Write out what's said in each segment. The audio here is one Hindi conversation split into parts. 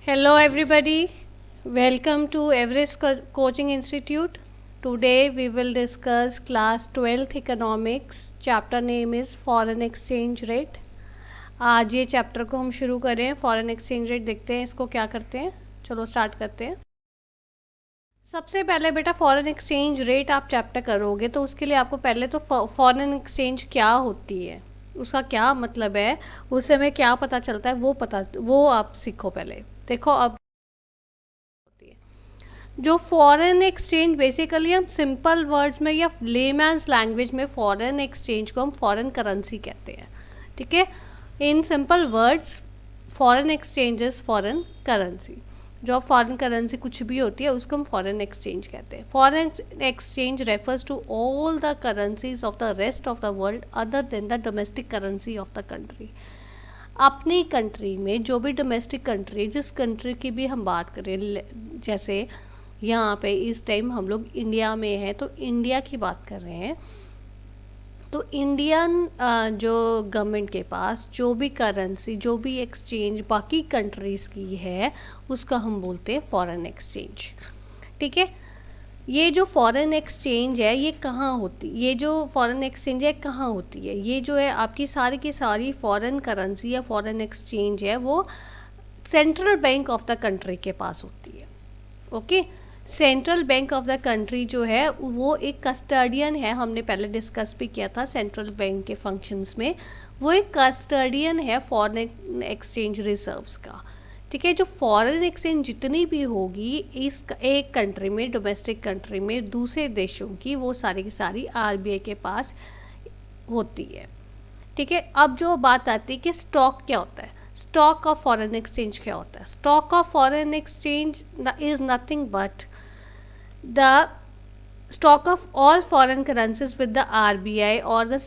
Hello everybody, welcome to Everest Coaching Institute. Today we will discuss class 12th economics. Chapter name is foreign exchange rate. आज ये चैप्टर को हम शुरू करें. फॉरेन एक्सचेंज रेट देखते हैं इसको क्या करते हैं. चलो स्टार्ट करते हैं. सबसे पहले बेटा फॉरेन एक्सचेंज रेट आप चैप्टर करोगे तो उसके लिए आपको पहले तो फॉरेन एक्सचेंज क्या होती है, उसका क्या मतलब है, उससे हमें क्या पता चलता है वो आप सीखो. पहले देखो अब जो फॉरेन एक्सचेंज बेसिकली हम सिंपल वर्ड्स में या लेमैन्स लैंग्वेज में फॉरेन एक्सचेंज को हम फॉरेन करेंसी कहते हैं. ठीक है, in simple words foreign exchange is foreign currency. जो फॉरेन करेंसी कुछ भी होती है उसको हम फॉरेन एक्सचेंज कहते हैं. Foreign exchange refers to all the currencies of the rest of the world other than the domestic currency of the country. अपनी कंट्री में जो भी डोमेस्टिक कंट्री, जिस कंट्री की भी हम बात करें, जैसे यहाँ पे इस टाइम हम लोग इंडिया में हैं तो इंडिया की बात कर रहे हैं, तो इंडियन जो गवर्नमेंट के पास जो भी करेंसी, जो भी एक्सचेंज बाकी कंट्रीज़ की है उसका हम बोलते हैं फॉरेन एक्सचेंज. ठीक है, ये जो फॉरेन एक्सचेंज है ये कहाँ होती, ये जो फॉरेन एक्सचेंज है कहाँ होती है, ये जो है आपकी सारी की सारी फॉरेन करेंसी या फॉरेन एक्सचेंज है वो central bank of the country के पास होती है. Okay, central bank of the country जो है वो एक कस्टडियन है. हमने पहले डिस्कस भी किया था सेंट्रल बैंक के फंक्शंस में. वो एक कस्टडियन है फॉरेन एक्सचेंज रिजर्व्स का. ठीक है, जो फॉरेन एक्सचेंज जितनी भी होगी इस एक कंट्री में, डोमेस्टिक कंट्री में, दूसरे देशों की, वो सारी की सारी आरबीआई के पास होती है. ठीक है, अब जो बात आती है कि स्टॉक क्या होता है, स्टॉक ऑफ फॉरेन एक्सचेंज क्या होता है. Stock of foreign exchange is nothing but the stock of all foreign currencies with the RBI or the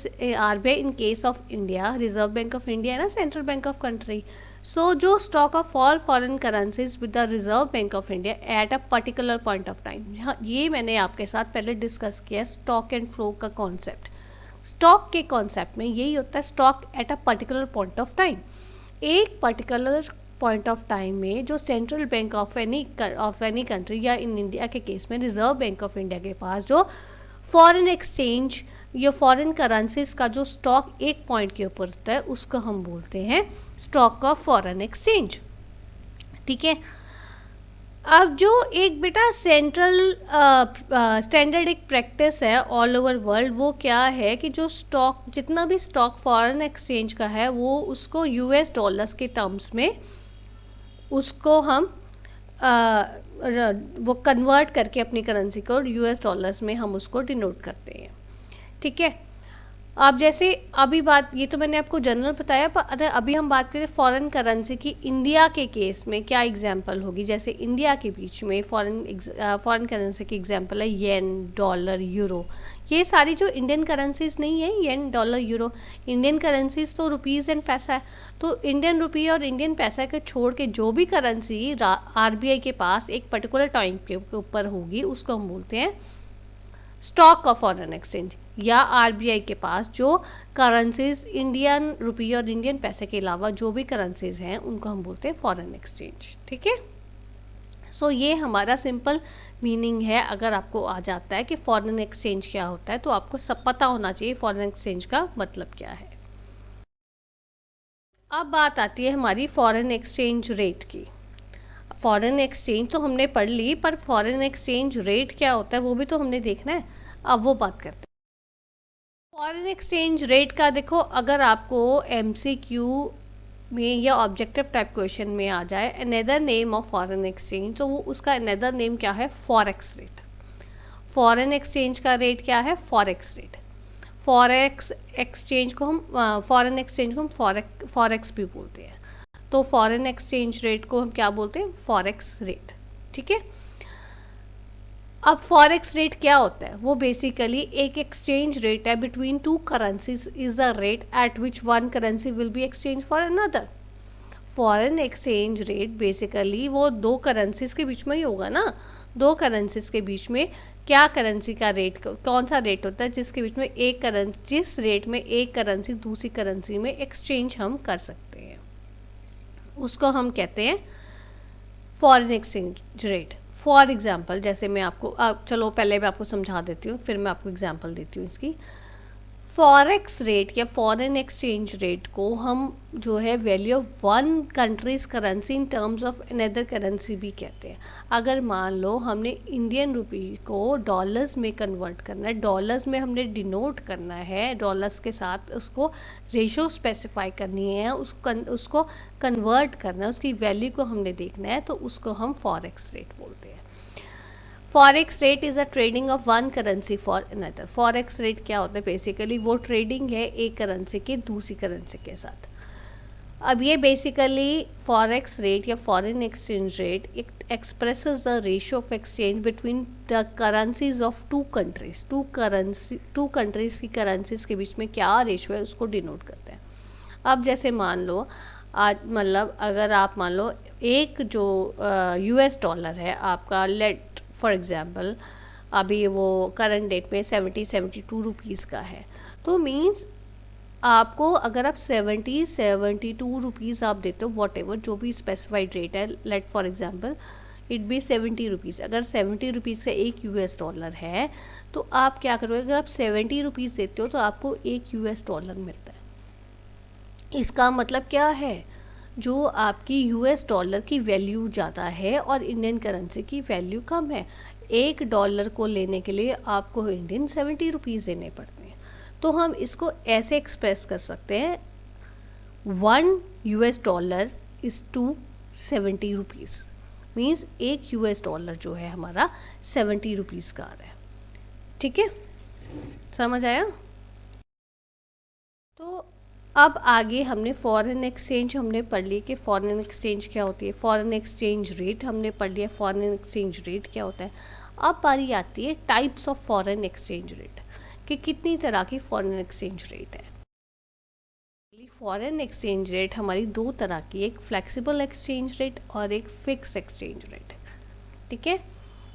RBI in case of India, Reserve Bank of India and Central Bank of country. So जो stock of all foreign currencies with the Reserve Bank of India at a particular point of time, हाँ ये मैंने आपके साथ पहले डिस्कस किया स्टॉक एंड फ्लो का कॉन्सेप्ट. स्टॉक के कॉन्सेप्ट में यही होता है, stock at a particular point of time. एक पर्टिकुलर पॉइंट ऑफ टाइम में जो central bank of any country या इन इंडिया के केस में रिजर्व बैंक ऑफ इंडिया के पास जो फॉरेन एक्सचेंज या फॉरेन करेंसीज का जो स्टॉक एक पॉइंट के ऊपर होता है उसको हम बोलते हैं स्टॉक ऑफ फॉरेन एक्सचेंज. ठीक है, अब जो एक बेटा सेंट्रल स्टैंडर्ड एक प्रैक्टिस है ऑल ओवर वर्ल्ड, वो क्या है कि जो स्टॉक, जितना भी स्टॉक फॉरेन एक्सचेंज का है वो उसको यूएस डॉलर्स के टर्म्स में उसको हम वो कन्वर्ट करके अपनी करेंसी को यूएस डॉलर्स में हम उसको डिनोट करते हैं. ठीक है, अब जैसे अभी बात, ये तो मैंने आपको जनरल बताया, पर अगर अभी हम बात करें फॉरेन करेंसी की इंडिया के केस में क्या एग्जांपल होगी. जैसे इंडिया के बीच में फॉरेन करेंसी की एग्जांपल है येन, डॉलर, यूरो. ये सारी जो इंडियन करेंसीज नहीं है, येन, डॉलर, यूरो, इंडियन करेंसीज तो रुपीज़ एंड पैसा है. तो इंडियन रुपये और इंडियन पैसा को छोड़ के जो भी करेंसी आरबीआई के पास एक पर्टिकुलर टाइम के ऊपर होगी उसको हम बोलते हैं स्टॉक ऑफ फॉरेन एक्सचेंज. या आरबीआई के पास जो करेंसीज इंडियन रुपये और इंडियन पैसे के अलावा जो भी करेंसीज हैं उनको हम बोलते हैं फॉरेन एक्सचेंज. ठीक है, सो ये हमारा सिंपल मीनिंग है. अगर आपको आ जाता है कि फॉरेन एक्सचेंज क्या होता है तो आपको सब पता होना चाहिए फॉरेन एक्सचेंज का मतलब क्या है. अब बात आती है हमारी फॉरेन एक्सचेंज रेट की. फॉरेन एक्सचेंज तो हमने पढ़ ली, पर फॉरेन एक्सचेंज रेट क्या होता है वो भी तो हमने देखना है. अब वो बात करते हैं. फॉरेन एक्सचेंज रेट का देखो, अगर आपको एमसीक्यू में या ऑब्जेक्टिव टाइप क्वेश्चन में आ जाए another name of foreign exchange, तो वो उसका अनदर नेम क्या है, फॉरेक्स रेट. फॉरेन एक्सचेंज का रेट क्या है, फॉरेक्स रेट. फॉरेक्स एक्सचेंज को हम फॉरेक्स भी बोलते हैं. तो फॉरेन एक्सचेंज रेट को हम क्या बोलते हैं, फॉरेक्स रेट. ठीक है, अब फॉरेक्स रेट क्या होता है, वो बेसिकली एक एक्सचेंज रेट है between two currencies is the rate at which one currency will be exchange for another. Foreign exchange rate basically वो दो करेंसीज के बीच में ही होगा ना. दो करेंसीज के बीच में क्या करेंसी का रेट, कौन सा रेट होता है जिसके बीच में जिस रेट में एक करेंसी दूसरी करेंसी में एक्सचेंज हम कर सकते हैं, उसको हम कहते हैं foreign exchange rate, for example जैसे मैं आपको चलो पहले मैं आपको समझा देती हूँ, फिर मैं आपको एग्जांपल देती हूँ इसकी। फॉरेक्स रेट या फॉरेन एक्सचेंज रेट को हम जो है value of one countries currency in terms of another currency भी कहते हैं। अगर मान लो हमने इंडियन रुपी को डॉलर्स में कन्वर्ट करना है, डॉलर्स में हमने डिनोट करना है, डॉलर्स के साथ उसको रेशो स्पेसिफाई करनी है, उसको कन्वर्ट करना है, उसकी वैल्यू को हमने देखना है, तो उसको हम फॉरेक्स रेट बोलते हैं। Forex rate is a trading of one currency for another. Forex rate क्या होता है? बेसिकली वो ट्रेडिंग है एक करेंसी के दूसरी करेंसी के साथ। अब ये बेसिकली फॉरेक्स रेट या foreign exchange rate expresses the ratio of exchange between the currencies of two countries. Two countries की करेंसीज के बीच में क्या रेशियो है उसको डिनोट करते हैं। अब जैसे मान लो आज मतलब अगर आप मान लो एक जो US डॉलर है आपका, लेट फॉर एग्ज़ाम्पल अभी वो करंट डेट में 72 रुपीज़ का है, तो मीन्स आपको अगर आप 72 रुपीज़ आप देते हो, वॉट एवर जो भी स्पेसिफाइड रेट है, let for example it be 70 rupees. अगर 70 रुपीज़ से एक US डॉलर है तो आप क्या करोगे? अगर आप 70 रुपीज़ देते हो तो आपको एक US डॉलर मिलता है। इसका मतलब क्या है? जो आपकी US डॉलर की वैल्यू ज़्यादा है और इंडियन करेंसी की वैल्यू कम है, एक डॉलर को लेने के लिए आपको इंडियन 70 रुपीज़ देने पड़ते हैं। तो हम इसको ऐसे एक्सप्रेस कर सकते हैं, 1 US dollar is to 70 rupees, means एक US डॉलर जो है हमारा 70 रुपीज़ का आ रहा है। ठीक है, समझ आया? तो अब आगे हमने फॉरेन एक्सचेंज हमने पढ़ ली कि फॉरेन एक्सचेंज क्या होती है, फॉरेन एक्सचेंज रेट हमने पढ़ लिया, फॉरेन एक्सचेंज रेट क्या होता है। अब बारी आती है types of foreign exchange rate, कि कितनी तरह की फॉरेन एक्सचेंज रेट है। फॉरेन एक्सचेंज रेट हमारी दो तरह की, एक फ्लेक्सिबल एक्सचेंज रेट और एक फिक्स एक्सचेंज रेट। ठीक है,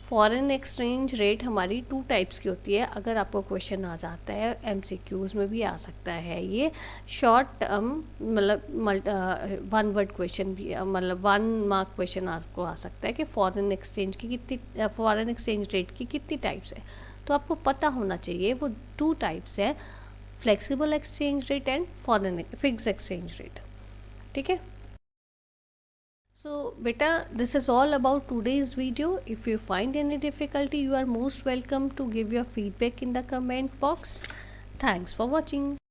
फॉरेन एक्सचेंज रेट हमारी 2 टाइप्स की होती है। अगर आपको क्वेश्चन आ जाता है, MCQs में भी आ सकता है, ये शॉर्ट टर्म मतलब 1 वर्ड क्वेश्चन भी, मतलब 1 मार्क क्वेश्चन आपको आ सकता है कि फॉरेन एक्सचेंज की कितनी, फॉरेन एक्सचेंज रेट की कितनी टाइप्स है। तो आपको पता होना चाहिए वो 2 टाइप्स है, flexible exchange rate and foreign fix exchange rate. ठीक है, so beta, this is all about today's video. If you find any difficulty, you are most welcome to give your feedback in the comment box. Thanks for watching.